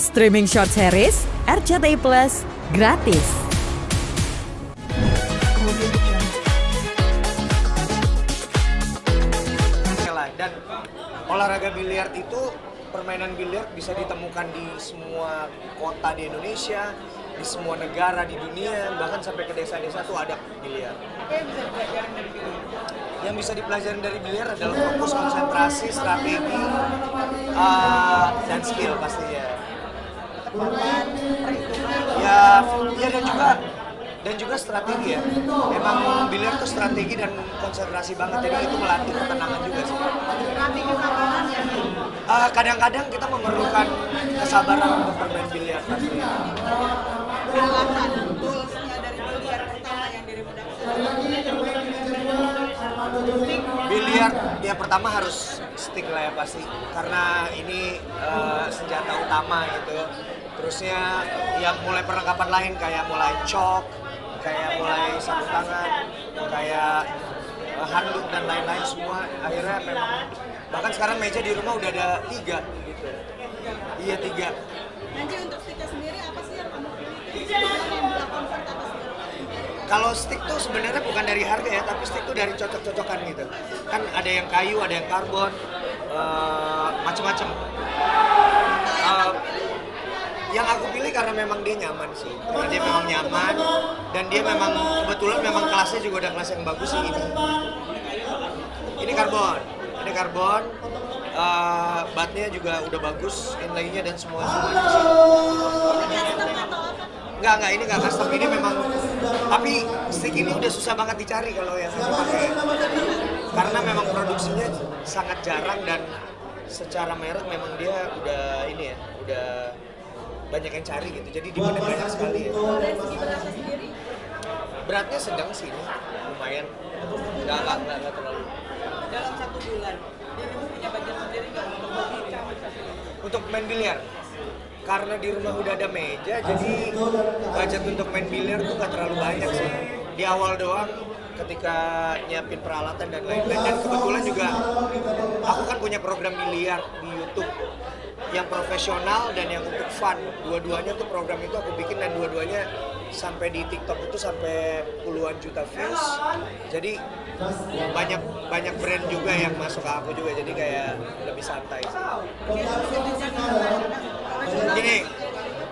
Streaming short series RCTI Plus gratis. Dan olahraga biliar itu, permainan biliar bisa ditemukan di semua kota di Indonesia, di semua negara di dunia, bahkan sampai ke desa-desa tuh ada biliar. Yang bisa dipelajari dari biliar adalah fokus, konsentrasi, strategi, dan skill pastinya. Ya dan juga strategi ya. Memang biliar tuh strategi dan konsentrasi banget, jadi itu melatih ketenangan juga sih. Kadang-kadang kita memerlukan kesabaran untuk bermain biliar pastinya. Biliar ya pertama harus stick lah ya pasti, karena ini senjata utama gitu. Terusnya yang mulai perlengkapan lain kayak mulai chalk, kayak mulai sarung tangan, kayak handuk dan lain-lain semua akhirnya memang, bahkan sekarang meja di rumah udah ada 3 gitu. Iya 3. Nanti untuk sticknya sendiri apa sih yang kamu pilih? Yang bilang comfort apa sih? Kalau stick tuh sebenarnya bukan dari harga ya, tapi stick tuh dari cocok-cocokan gitu. Kan ada yang kayu, ada yang karbon, macem-macem. Yang aku pilih karena memang dia nyaman sih, karena dia memang nyaman dan dia memang kebetulan memang kelasnya juga udah kelas yang bagus sih ini. Ini karbon, batnya juga udah bagus, inlay-nya dan semuanya sih. Enggak, ini nggak custom, ini memang, tapi stick ini udah susah banget dicari kalau yang aku pakai, karena memang produksinya sangat jarang dan secara merek memang dia udah ini ya, udah banyak yang cari gitu, jadi dimana banyak sekali ya. Dari segi beratnya sendiri? Beratnya sedang sih, lumayan, nggak terlalu. Dalam 1 bulan, dirimu punya budget sendiri nggak untuk hobi kamu? Untuk main biliar, karena di rumah udah ada meja, jadi budget untuk main biliar tuh nggak terlalu banyak sih. Di awal doang, ketika nyiapin peralatan dan lain-lain, dan kebetulan juga aku kan punya program biliar di YouTube yang profesional dan yang untuk fun. Dua-duanya tuh program itu aku bikin dan dua-duanya sampai di TikTok itu sampai puluhan juta views. Jadi banyak brand juga yang masuk ke aku juga, jadi kayak lebih santai sih. Gini,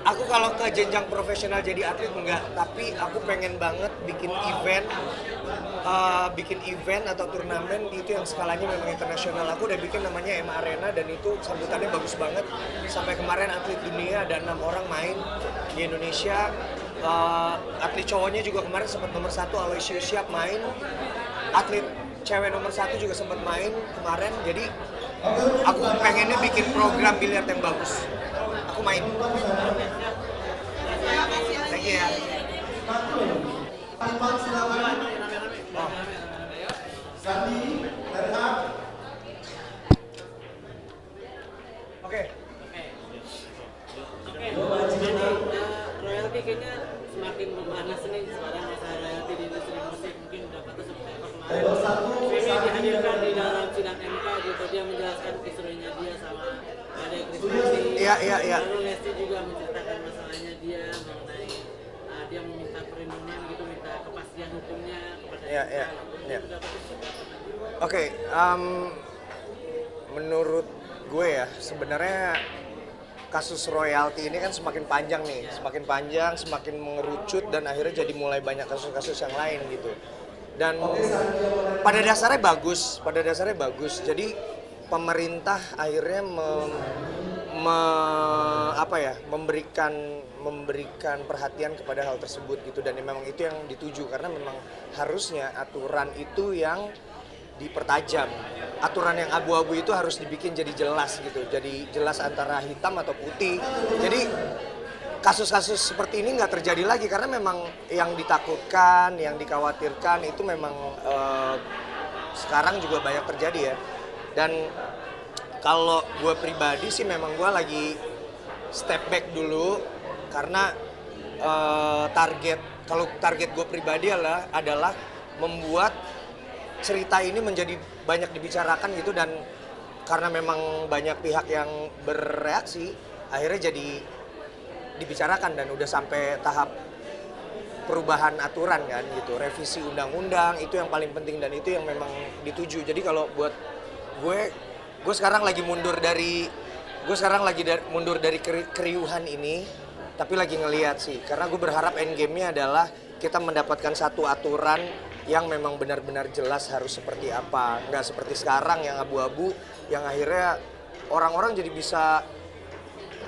aku kalau ke jenjang profesional jadi atlet enggak, tapi aku pengen banget bikin event atau turnamen itu yang skalanya memang internasional. Aku udah bikin namanya M Arena dan itu sambutannya bagus banget. Sampai kemarin atlet dunia ada 6 orang main di Indonesia. Atlet cowoknya juga kemarin sempat nomor 1, Aloysius Siap main. Atlet cewek nomor 1 juga sempat main kemarin. Jadi aku pengennya bikin program biliar yang bagus. Aku main. Thank you ya. Oke. Royalty kayaknya semakin memanas nih sekarang masalah royalty di industri musik, mungkin dapatnya seperti apa kemarin. Femi dihadirkan di dalam sidang MK gitu, dia menjelaskan kisruhnya dia sama Ade Krisnandi. Iya. Lalu Lesti juga menceritakan masalahnya dia mengenai dia meminta perlindungan gitu, minta kepastian hukumnya kepada Iya. Dapatnya seperti apa? Oke, menurut gue ya sebenarnya kasus royalti ini kan semakin panjang nih, semakin mengerucut dan akhirnya jadi mulai banyak kasus-kasus yang lain gitu. Dan pada dasarnya bagus. Jadi pemerintah akhirnya memberikan perhatian kepada hal tersebut gitu, dan memang itu yang dituju karena memang harusnya aturan itu yang dipertajam. Aturan yang abu-abu itu harus dibikin jadi jelas gitu, jadi jelas antara hitam atau putih. Jadi kasus-kasus seperti ini nggak terjadi lagi karena memang yang ditakutkan, yang dikhawatirkan itu memang sekarang juga banyak terjadi ya. Dan kalau gue pribadi sih memang gue lagi step back dulu karena target gue pribadi adalah membuat cerita ini menjadi banyak dibicarakan gitu, dan karena memang banyak pihak yang bereaksi akhirnya jadi dibicarakan dan udah sampai tahap perubahan aturan kan gitu, revisi undang-undang itu yang paling penting dan itu yang memang dituju. Jadi kalau buat gue sekarang lagi mundur dari keriuhan ini, tapi lagi ngelihat sih, karena gue berharap end game-nya adalah kita mendapatkan satu aturan yang memang benar-benar jelas harus seperti apa, nggak seperti sekarang yang abu-abu, yang akhirnya orang-orang jadi bisa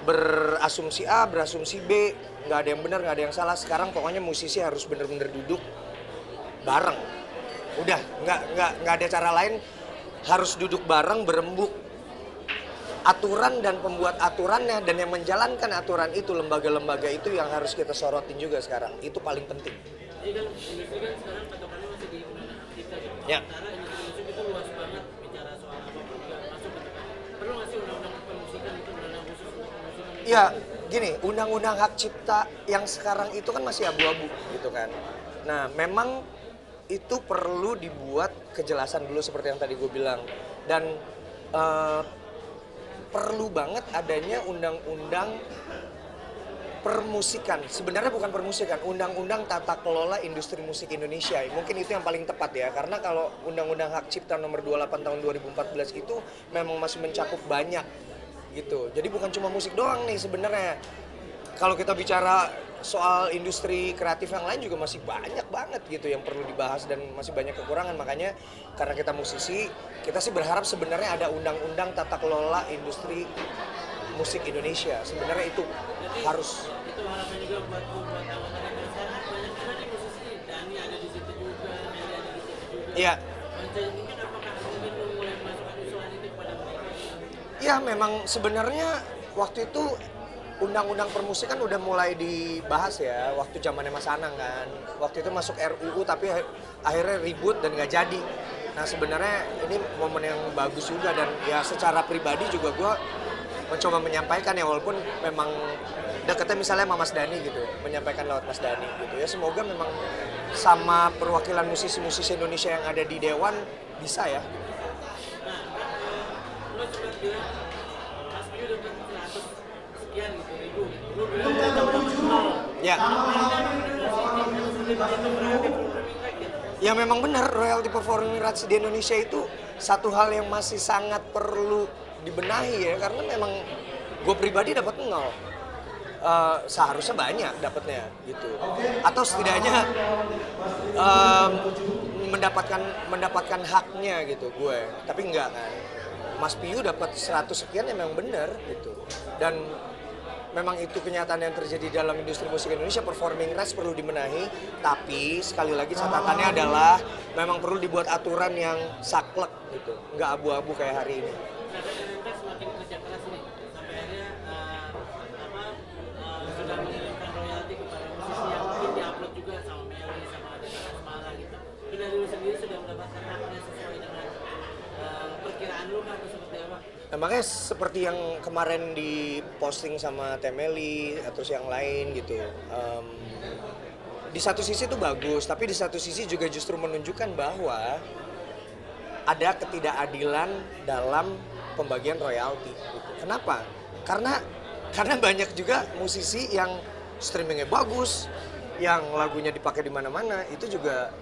berasumsi A, berasumsi B, nggak ada yang benar, nggak ada yang salah. Sekarang pokoknya musisi harus benar-benar duduk bareng. Udah, nggak ada cara lain, harus duduk bareng, berembuk. Aturan dan pembuat aturannya dan yang menjalankan aturan itu, lembaga-lembaga itu yang harus kita sorotin juga sekarang. Itu paling penting. Jadi kan industri kan sekarang patokannya masih di undang-undang cipta gitu. Ya. Sementara industri musik itu luas banget bicara soal apapun juga masuk gitu kan. Perlu nggak sih undang-undang permusikan itu, undang-undang khusus untuk permusikan itu? Iya, gini, undang-undang hak cipta yang sekarang itu kan masih abu-abu gitu kan. Nah, memang itu perlu dibuat kejelasan dulu seperti yang tadi gue bilang. Dan perlu banget adanya undang-undang permusikan. Sebenarnya bukan permusikan, undang-undang tata kelola industri musik Indonesia. Mungkin itu yang paling tepat ya, karena kalau undang-undang hak cipta nomor 28 tahun 2014 itu memang masih mencakup banyak gitu. Jadi bukan cuma musik doang nih sebenarnya. Kalau kita bicara soal industri kreatif yang lain juga masih banyak banget gitu yang perlu dibahas dan masih banyak kekurangan. Makanya karena kita musisi, kita sih berharap sebenarnya ada undang-undang tata kelola industri musik Indonesia. Sebenarnya itu harus. Itu harapan juga buat anggota dan sekarang banyak juga nih musisi, Dani ada di situ juga, Meli ada di situ juga. Iya. Mungkin apakah mungkin lu mulai masukkan usulan itu kepada mereka? Ya memang sebenarnya waktu itu undang-undang permusikan udah mulai dibahas ya waktu zamannya Mas Anang kan. Waktu itu masuk RUU tapi akhirnya ribut dan nggak jadi. Nah sebenarnya ini momen yang bagus juga dan ya secara pribadi juga gue mencoba menyampaikan ya, walaupun memang deketnya misalnya sama Mas Dhani gitu, menyampaikan lewat Mas Dhani gitu ya. Semoga memang sama perwakilan musisi-musisi Indonesia yang ada di Dewan bisa ya. Nah, lo sempat bilang Mas Piyu dapat 100 sekian gitu ribu. Lo bilang kita udah menol. Ya. Ya memang benar, royalty performing rights di Indonesia itu satu hal yang masih sangat perlu dibenahi ya, karena memang gue pribadi dapat 0. Seharusnya banyak dapatnya gitu, atau setidaknya mendapatkan haknya gitu gue, tapi enggak kan. Mas Piyu dapat 100 sekian ya memang benar gitu, dan memang itu kenyataan yang terjadi dalam industri musik Indonesia. Performing rights perlu dibenahi, tapi sekali lagi catatannya adalah memang perlu dibuat aturan yang saklek gitu, nggak abu-abu kayak hari ini. Semakin kerja keras nih sampai akhirnya sudah mengirimkan royalti kepada musisi yang mungkin diupload juga sama Meli sama dengan Asmara gitu. Itu dari lu sendiri sudah mendapatkan haknya sesuai dengan perkiraan lu kan atau seperti apa? Nah, makanya seperti yang kemarin diposting sama Temeli atau yang lain gitu. Di satu sisi itu bagus, tapi di satu sisi juga justru menunjukkan bahwa ada ketidakadilan dalam pembagian royalti. Gitu. Kenapa? Karena banyak juga musisi yang streamingnya bagus, yang lagunya dipakai di mana-mana, itu juga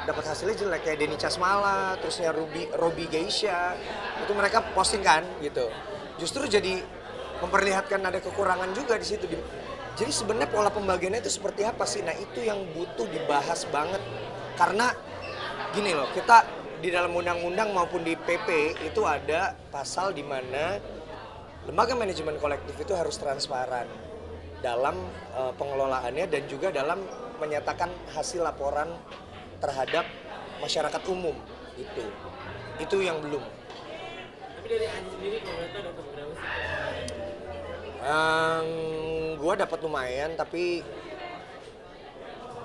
dapat hasilnya jelek, kayak Denny Casmala, terusnya Robi Geisha, itu mereka posting kan gitu. Justru jadi memperlihatkan ada kekurangan juga di situ. Jadi sebenarnya pola pembagiannya itu seperti apa sih? Nah itu yang butuh dibahas banget, karena gini loh, kita di dalam undang-undang maupun di PP itu ada pasal di mana lembaga manajemen kolektif itu harus transparan dalam pengelolaannya dan juga dalam menyatakan hasil laporan terhadap masyarakat umum gitu. Itu yang belum. Tapi dari Anji sendiri kalau kita dapat berapa sih? Gua dapat lumayan, tapi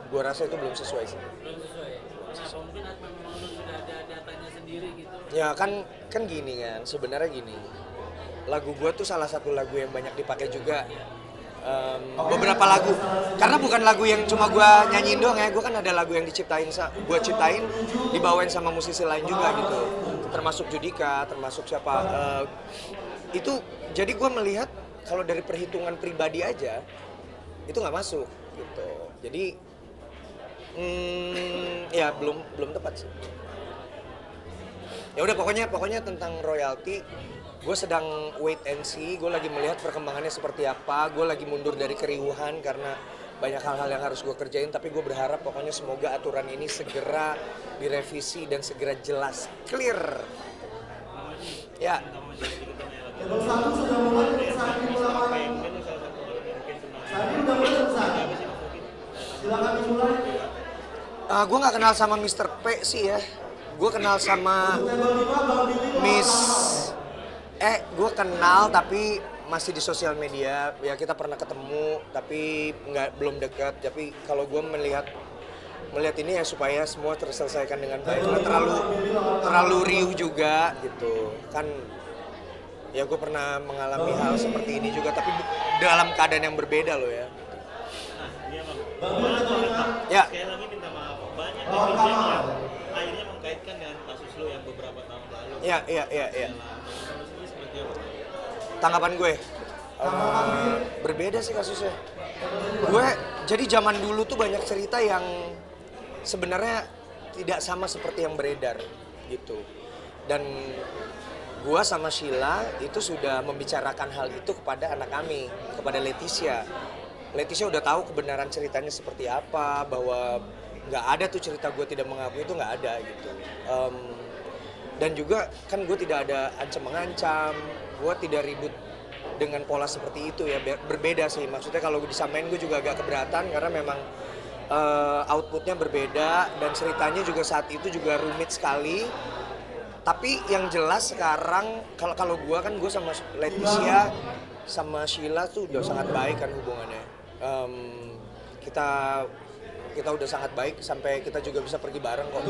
gua rasa itu belum sesuai sih. Belum sesuai. Kenapa? Mungkin memang lu sudah ada datanya sendiri gitu. Ya kan gini kan, sebenarnya gini. Lagu gua tuh salah satu lagu yang banyak dipakai juga. Beberapa lagu, karena bukan lagu yang cuma gue nyanyiin doang ya, gue kan ada lagu yang gue ciptain dibawain sama musisi lain juga gitu, termasuk Judika, termasuk siapa, itu jadi gue melihat kalau dari perhitungan pribadi aja itu nggak masuk gitu. Jadi ya belum tepat sih. Ya udah pokoknya tentang royalti, gue sedang wait and see. Gue lagi melihat perkembangannya seperti apa. Gue lagi mundur dari keriuhan karena banyak hal-hal yang harus gue kerjain. Tapi gue berharap pokoknya semoga aturan ini segera direvisi dan segera jelas, clear. Ya. Gue nggak kenal sama Mr. P sih ya. Gue kenal sama Miss. Gue kenal tapi masih di sosial media. Ya kita pernah ketemu tapi belum dekat. Tapi kalau gue melihat ini ya supaya semua terselesaikan dengan baik. Nggak terlalu riuh juga gitu. Kan ya gue pernah mengalami hal seperti ini juga tapi dalam keadaan yang berbeda loh ya. Ya. Sekali lagi minta maaf, banyak netizen yang akhirnya mengkaitkan dengan kasus lo yang beberapa tahun lalu. Iya. Tanggapan gue, berbeda sih kasusnya. Gue, jadi zaman dulu tuh banyak cerita yang sebenarnya tidak sama seperti yang beredar gitu. Dan gue sama Sheila itu sudah membicarakan hal itu kepada anak kami, kepada Leticia. Leticia udah tahu kebenaran ceritanya seperti apa, bahwa nggak ada tuh cerita gue tidak mengakui, itu nggak ada gitu. Dan juga kan gue tidak ada ancam-mengancam, gue tidak ribut dengan pola seperti itu ya, berbeda sih. Maksudnya kalau disamain gue juga agak keberatan karena memang outputnya berbeda dan ceritanya juga saat itu juga rumit sekali. Tapi yang jelas sekarang kalau gue kan gue sama Leticia sama Sheila tuh udah sangat baik kan hubungannya. Kita udah sangat baik sampai kita juga bisa pergi bareng kok.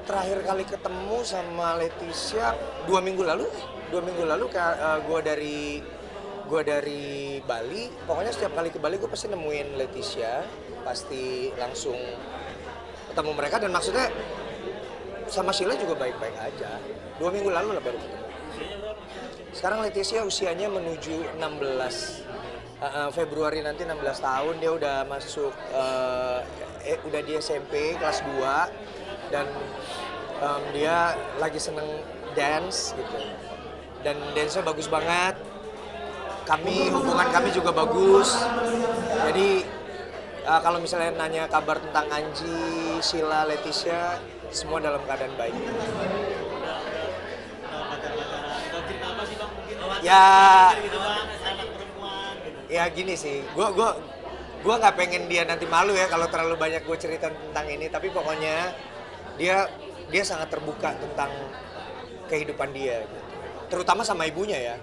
Terakhir kali ketemu sama Leticia 2 minggu lalu gue dari Bali. Pokoknya setiap kali ke Bali gue pasti nemuin Leticia, pasti langsung ketemu mereka. Dan maksudnya sama Sheila juga baik-baik aja. 2 minggu lalu lah baru ketemu. Sekarang Leticia usianya menuju 16. Februari nanti 16 tahun. Dia udah masuk udah di SMP kelas 2 dan dia lagi seneng dance gitu. Dan dance-nya bagus banget. Hubungan kami juga bagus. Jadi kalau misalnya nanya kabar tentang Anji, Sheila, Leticia, semua dalam keadaan baik. Ya gini sih, gue nggak pengen dia nanti malu ya kalau terlalu banyak gue cerita tentang ini. Tapi pokoknya dia sangat terbuka tentang kehidupan dia gitu. Terutama sama ibunya,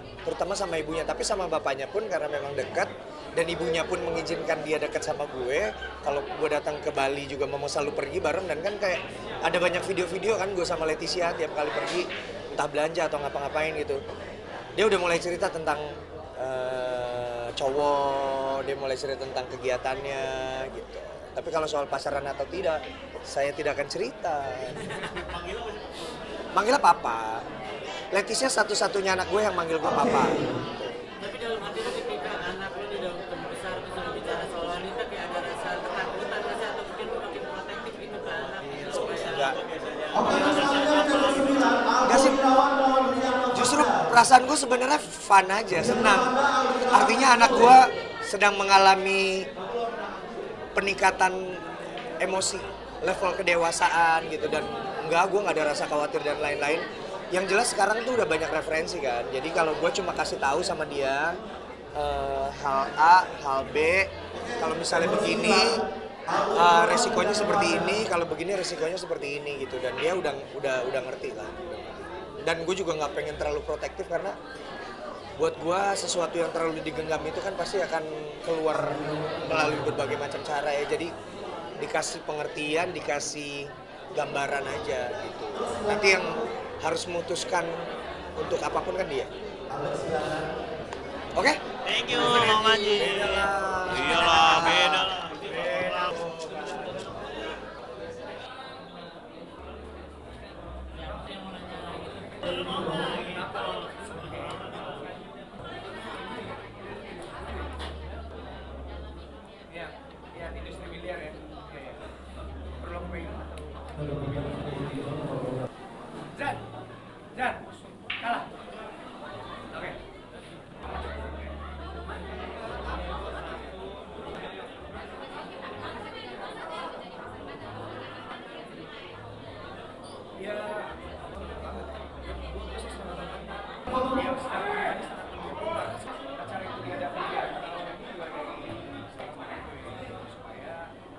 tapi sama bapaknya pun karena memang dekat dan ibunya pun mengizinkan dia dekat sama gue. Kalau gue datang ke Bali juga mau selalu pergi bareng, dan kan kayak ada banyak video-video kan gue sama Leticia tiap kali pergi entah belanja atau ngapa-ngapain gitu. Dia udah mulai cerita tentang cowok, dia mulai cerita tentang kegiatannya gitu. Tapi kalau soal pacaran atau tidak, saya tidak akan cerita. Manggilnya papa. Leticia satu-satunya anak gue yang manggil gue papa. Tapi dalam hati lu ketika anak lu udah besar terus udah bicara soal wanita kayak ada rasa ketakutan atau mungkin lu makin protektif gitu ke anak supaya Enggak sih. Justru perasaan gue sebenarnya fun aja, senang. Artinya anak gue sedang mengalami peningkatan emosi, level kedewasaan gitu. Dan gue nggak ada rasa khawatir dan lain-lain. Yang jelas sekarang tuh udah banyak referensi kan. Jadi kalau gue cuma kasih tahu sama dia hal A, hal B, kalau misalnya begini resikonya seperti ini, kalau begini resikonya seperti ini gitu. Dan dia udah ngerti lah. Dan gue juga nggak pengen terlalu protektif karena buat gue sesuatu yang terlalu digenggam itu kan pasti akan keluar melalui berbagai macam cara ya. Jadi dikasih pengertian, dikasih gambaran aja gitu. Nanti yang harus memutuskan untuk apapun kan dia. Oke? Thank you, Bang Anji. Iyalah, beda lah. Kalau